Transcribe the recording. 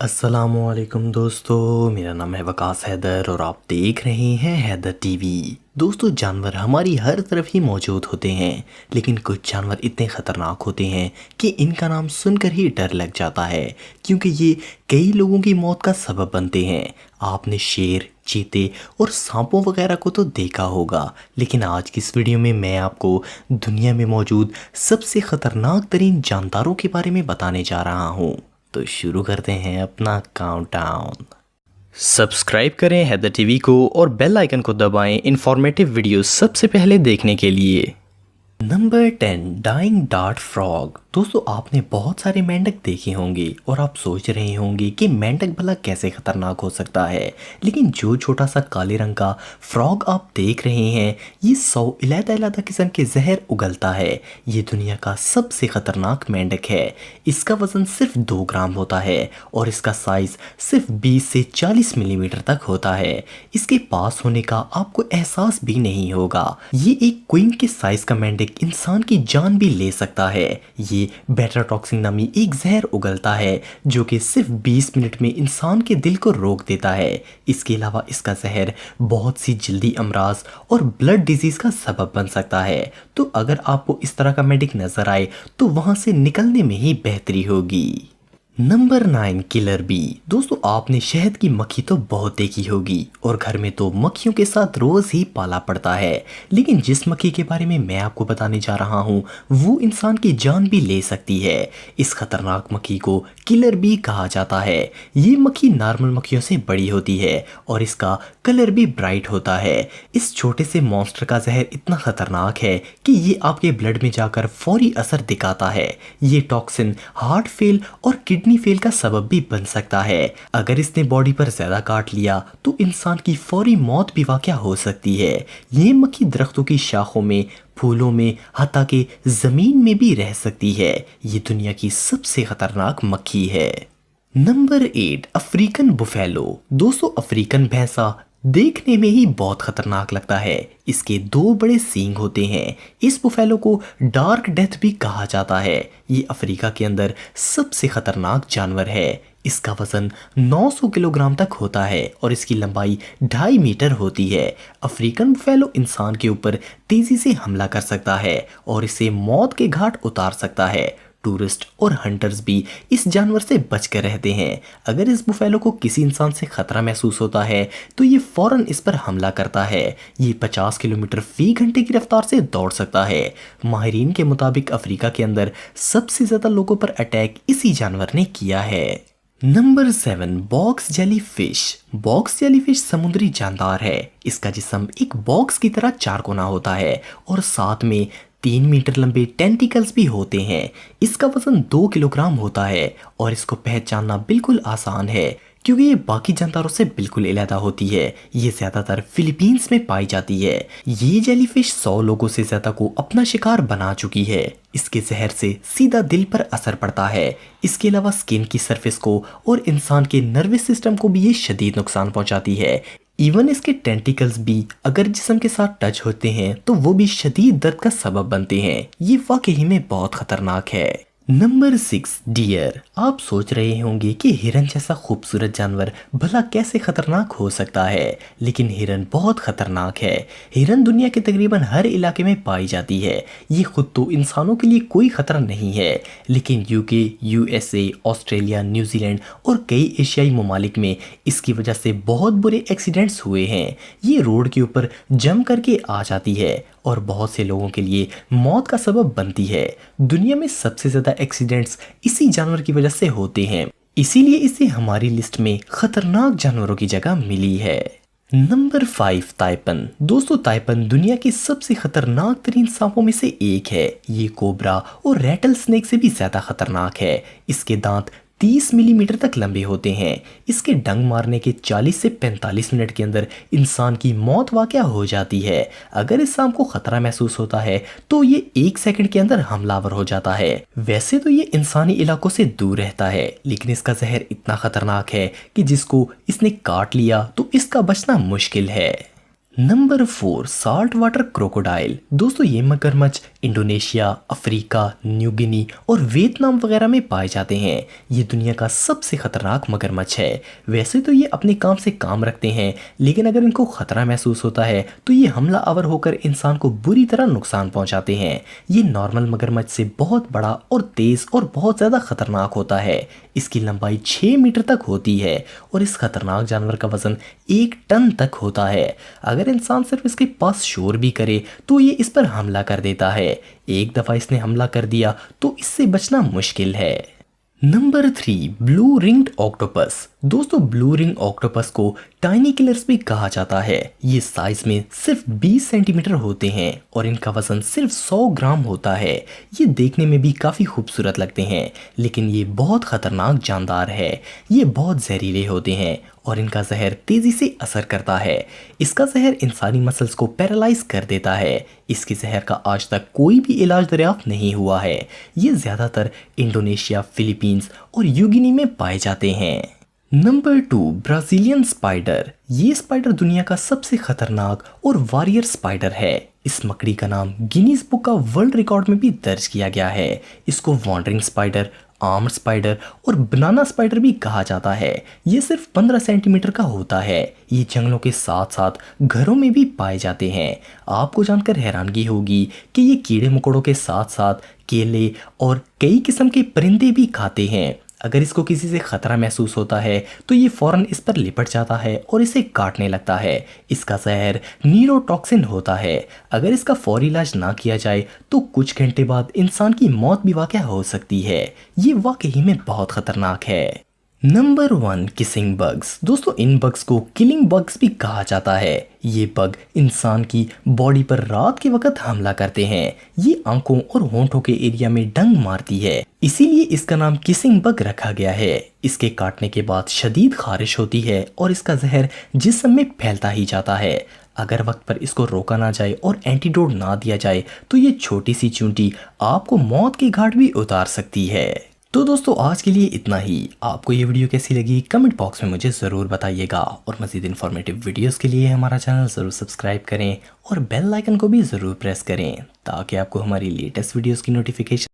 अस्सलामुअलैकुम दोस्तों, मेरा नाम है वकास हैदर और आप देख रहे हैं हैदर टीवी। दोस्तों, जानवर हमारी हर तरफ ही मौजूद होते हैं, लेकिन कुछ जानवर इतने ख़तरनाक होते हैं कि इनका नाम सुनकर ही डर लग जाता है, क्योंकि ये कई लोगों की मौत का सबब बनते हैं। आपने शेर, चीते और सांपों वगैरह को तो देखा होगा, लेकिन आज की इस वीडियो में मैं आपको दुनिया में मौजूद सबसे ख़तरनाक तरीन जानदारों के बारे में बताने जा रहा हूँ। तो शुरू करते हैं अपना काउंटडाउन। सब्सक्राइब करें हैदर टीवी को और बेल आइकन को दबाएं इंफॉर्मेटिव वीडियो सबसे पहले देखने के लिए। Number 10, dying dart frog. दोस्तों, आपने बहुत सारे मेंढक देखे होंगे और आप सोच रहे होंगे कि मेंढक भला कैसे खतरनाक हो सकता है, लेकिन जो छोटा सा काले रंग का फ्रॉग आप देख रहे हैं, ये 100 अलग-अलग किस्म के जहर उगलता है। ये दुनिया का सबसे खतरनाक मेंढक है। इसका वजन सिर्फ 2 ग्राम होता है और इसका साइज सिर्फ 20 से 40 मिलीमीटर तक होता है। इसके पास होने का आपको एहसास भी नहीं होगा। ये एक क्वीन के साइज का मेंढक इंसान की जान भी ले सकता है। ये बेटा टॉक्सिन नामी एक जहर उगलता है जो कि सिर्फ 20 मिनट में इंसान के दिल को रोक देता है। इसके अलावा इसका जहर बहुत सी जल्दी अमराज और ब्लड डिजीज का सबब बन सकता है। तो अगर आपको इस तरह का मेंढक नजर आए तो वहां से निकलने में ही बेहतरी होगी। Number 9, killer bee. दोस्तों, आपने शहद की मक्खी तो बहुत देखी होगी और घर में तो मक्खियों के साथ रोज ही पाला पड़ता है, लेकिन जिस मक्खी के बारे में मैं आपको बताने जा रहा हूँ वो इंसान की जान भी ले सकती है। इस खतरनाक मक्खी को किलर बी कहा जाता है। ये मक्खी नॉर्मल मक्खियों से बड़ी होती है और इसका कलर भी ब्राइट होता है। इस छोटे से मॉन्स्टर का जहर इतना खतरनाक है कि ये आपके ब्लड में जाकर फौरी असर दिखाता है। ये टॉक्सिन हार्ट फेल और किडनी फेल का सबब भी बन सकता है। अगर इसने बॉडी पर ज्यादा काट लिया तो इंसान की फौरी मौत भी वाक़या हो सकती है। ये मक्खी दरख्तों की शाखों में, फूलों में, हत्ता के जमीन में भी रह सकती है। ये दुनिया की सबसे खतरनाक मक्खी है। Number 8, African buffalo. दोस्तों, अफ्रीकन भैंसा देखने में ही बहुत खतरनाक लगता है। इसके 2 बड़े सींग होते हैं। इस बुफेलो को डार्क डेथ भी कहा जाता है। ये अफ्रीका के अंदर सबसे खतरनाक जानवर है। इसका वजन 900 किलोग्राम तक होता है और इसकी लंबाई 2.5 मीटर होती है। अफ्रीकन बुफेलो इंसान के ऊपर तेजी से हमला कर सकता है और इसे मौत के घाट उतार सकता है। टूरिस्ट और हंटर्स भी इस जानवर से बचकर रहते हैं। अगर इस बुफेलो को किसी इंसान से खतरा महसूस होता है तो ये फौरन इस पर हमला करता है। ये 50 किलोमीटर फी घंटे की रफ्तार से दौड़ सकता है। माहिरीन के मुताबिक अफ्रीका के अंदर सबसे ज्यादा लोगों पर अटैक इसी जानवर ने किया है। Number 7, box jellyfish. Box jellyfish समुद्री जानदार है। इसका जिस्म एक बॉक्स की तरह चारकोना होता है और साथ में 3 मीटर लंबे टेंटिकल्स भी होते हैं। इसका वजन 2 किलोग्राम होता है और इसको पहचानना बिल्कुल आसान है क्योंकि ये बाकी जानदारों से बिल्कुल अलग होती है। ये ज्यादातर फिलीपींस में पाई जाती है। ये जेलीफिश 100 लोगों से ज्यादा को अपना शिकार बना चुकी है। इसके जहर से सीधा दिल पर असर पड़ता है। इसके अलावा स्किन की सरफेस को और इंसान के नर्वस सिस्टम को भी ये शदीद नुकसान पहुंचाती है। इवन इसके टेंटिकल्स भी अगर जिस्म के साथ टच होते हैं तो वो भी शदीद दर्द का सबब बनते हैं। ये वाकई में बहुत खतरनाक है। Number 6, deer. आप सोच रहे होंगे कि हिरन जैसा खूबसूरत जानवर भला कैसे खतरनाक हो सकता है, लेकिन हिरन बहुत खतरनाक है। हिरन दुनिया के तकरीबन हर इलाके में पाई जाती है। ये खुद तो इंसानों के लिए कोई खतरा नहीं है, लेकिन यूके, यूएसए, ऑस्ट्रेलिया, न्यूजीलैंड और कई एशियाई ममालिक में इसकी वजह से बहुत बुरे एक्सीडेंट्स हुए हैं। ये रोड के ऊपर जम करके आ जाती है और बहुत से लोगों के लिए मौत का सबब बनती है। दुनिया में सबसे ज्यादा एक्सीडेंट्स इसी जानवर की वजह से होते हैं, इसीलिए इसे हमारी लिस्ट में खतरनाक जानवरों की जगह मिली है। Number 5, taipan. दोस्तों, ताइपन दुनिया के सबसे खतरनाक तरीन सांपों में से एक है। ये कोबरा और रैटल स्नेक से भी ज्यादा खतरनाक है। इसके दांत 30 मिलीमीटर तक लंबे होते हैं। इसके डंग मारने के 40 से 45 मिनट के अंदर इंसान की मौत वाक़या हो जाती है। अगर इस सांप को खतरा महसूस होता है तो ये 1 सेकंड के अंदर हमलावर हो जाता है। वैसे तो ये इंसानी इलाकों से दूर रहता है, लेकिन इसका जहर इतना खतरनाक है कि जिसको इसने काट लिया तो इसका बचना मुश्किल है। Number 4 salt water crocodile. दोस्तों ये मगरमच्छ इंडोनेशिया, अफ्रीका, न्यू गिनी और वियतनाम वगैरह में पाए जाते हैं। ये दुनिया का सबसे खतरनाक मगरमच्छ है। वैसे तो ये अपने काम से काम रखते हैं, लेकिन अगर इनको खतरा महसूस होता है तो ये हमला आवर होकर इंसान को बुरी तरह नुकसान पहुंचाते हैं। ये नॉर्मल मगरमच्छ से बहुत बड़ा और तेज और बहुत ज़्यादा खतरनाक होता है। इसकी लंबाई 6 मीटर तक होती है और इस खतरनाक जानवर का वजन 1 टन तक होता है। अगर इंसान सिर्फ इसके पास शोर भी करे तो ये इस पर हमला कर देता है। एक दफा इसने हमला कर दिया तो इससे बचना मुश्किल है। Number 3 blue ringed octopus. दोस्तों ब्लू रिंग ऑक्टोपस को टाइनी किलर्स भी कहा जाता है। ये साइज में सिर्फ 20 सेंटीमीटर होते हैं और इनका वजन सिर्फ 100 ग्राम होता है। ये देखने में भी काफ़ी खूबसूरत लगते हैं, लेकिन ये बहुत खतरनाक जानदार है। ये बहुत जहरीले होते हैं और इनका जहर तेजी से असर करता है। इसका जहर इंसानी मसल्स को पैरालाइज कर देता है। इसके जहर का आज तक कोई भी इलाज दरियाफ्त नहीं हुआ है। ये ज़्यादातर इंडोनेशिया, फिलीपींस और यूगिनी में पाए जाते हैं। Number 2 Brazilian spider. ये स्पाइडर दुनिया का सबसे खतरनाक और वॉरियर स्पाइडर है। इस मकड़ी का नाम गिनीज बुक का वर्ल्ड रिकॉर्ड में भी दर्ज किया गया है। इसको वॉन्डरिंग स्पाइडर, आर्म्ड स्पाइडर और बनाना स्पाइडर भी कहा जाता है। ये सिर्फ 15 सेंटीमीटर का होता है। ये जंगलों के साथ साथ घरों में भी पाए जाते हैं। आपको जानकर हैरानगी होगी कि ये कीड़े मकोड़ों के साथ साथ केले और कई किस्म के परिंदे भी खाते हैं। अगर इसको किसी से खतरा महसूस होता है तो ये फौरन इस पर लिपट जाता है और इसे काटने लगता है। इसका जहर न्यूरोटॉक्सिन होता है। अगर इसका फौरी इलाज ना किया जाए तो कुछ घंटे बाद इंसान की मौत भी वाक़या हो सकती है। ये वाकई में बहुत खतरनाक है। Number 1 kissing bugs. दोस्तों इन बग्स को किलिंग बग्स भी कहा जाता है। ये बग इंसान की बॉडी पर रात के वक्त हमला करते हैं। ये आंखों और होंठों के एरिया में डंक मारती है, इसीलिए इसका नाम किसिंग बग रखा गया है। इसके काटने के बाद शदीद खारिश होती है और इसका जहर जिस्म में फैलता ही जाता है। अगर वक्त पर इसको रोका ना जाए और एंटीडोट ना दिया जाए तो ये छोटी सी चूंटी आपको मौत के घाट भी उतार सकती है। तो दोस्तों आज के लिए इतना ही। आपको ये वीडियो कैसी लगी कमेंट बॉक्स में मुझे ज़रूर बताइएगा और मज़ीद इन्फॉर्मेटिव वीडियोस के लिए हमारा चैनल ज़रूर सब्सक्राइब करें और बेल आइकन को भी ज़रूर प्रेस करें ताकि आपको हमारी लेटेस्ट वीडियोस की नोटिफिकेशन